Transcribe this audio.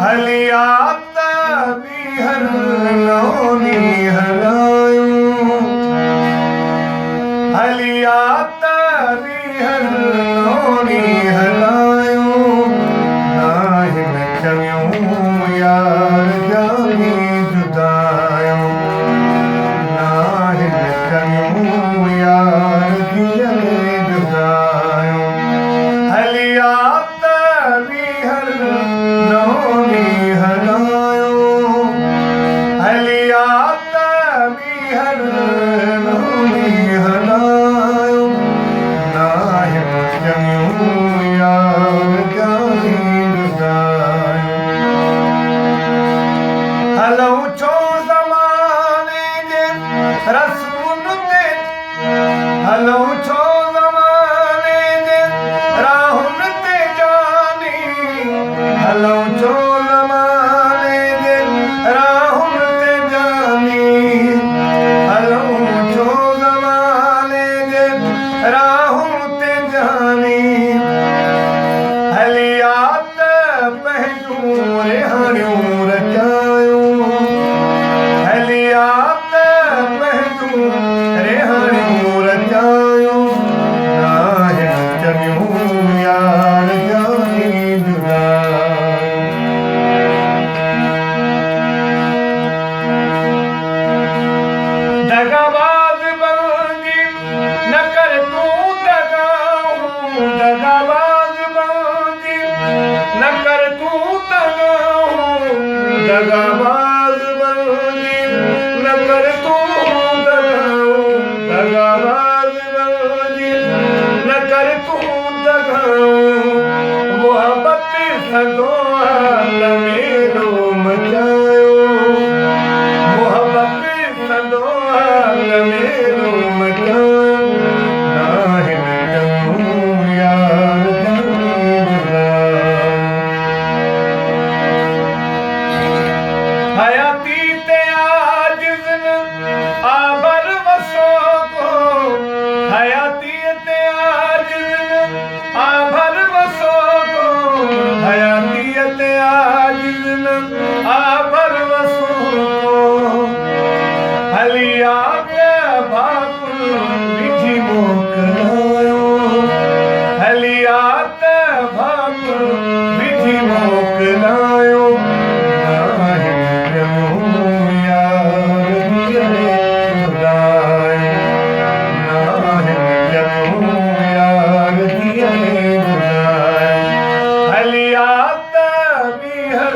हलिया ॿीहर नौनी हलायूं हलिया ॿीहर नौनी हलायूं नाहिन चङियूं यार जानी जुदायूं नाहिन चङियूं यार कीअं जुदायूं हलिया ॿीहर नौनी हलायूं हलिया ॿीहर नौनी हलायूं नाहिन चङियूं यार जानी जुदायूं हलूं छो ज़माने जे रसूल ते हलूं छो ज़माने जे राहुल ते जानी हलूं छो ज़माने जे राहुल ते जानी हलूं छो ज़माने जे राहुल ते जानी हलिया पंहिंजूं रिहाणियूं रचायूं हलिया पंहिंजूं रिहाणियूं रचायूं नाहिन चङियूं यार जानी जुदायूं दगाबाज़ बणिजी न कर तूं दगाऊं दगाबाज़ बणिजी न कर तूं दगाऊं दगाबाज़ बणिजी न कर तूं दगाऊं दगाबाज़ बणिजी न कर तूं दगाऊं मोहबत सदो आलम में मचायो मोहबत सदो आलम में मचायो नाहिन चङियूं यार जानी जुदायूं हयाती ते आजिज़ न आबर वसो को हयाती ते आजिज़ न आबर वसो को हयाती ते आजिज़ न आबर वसो को हलिया भाकुर विझी मोकिलायो हलिया भाकुर विझी मोकिलायो नाहिन चङियूं यार कीअं जुदायूं नाहिन चङियूं यार कीअं जुदायूं हलिया ॿीहर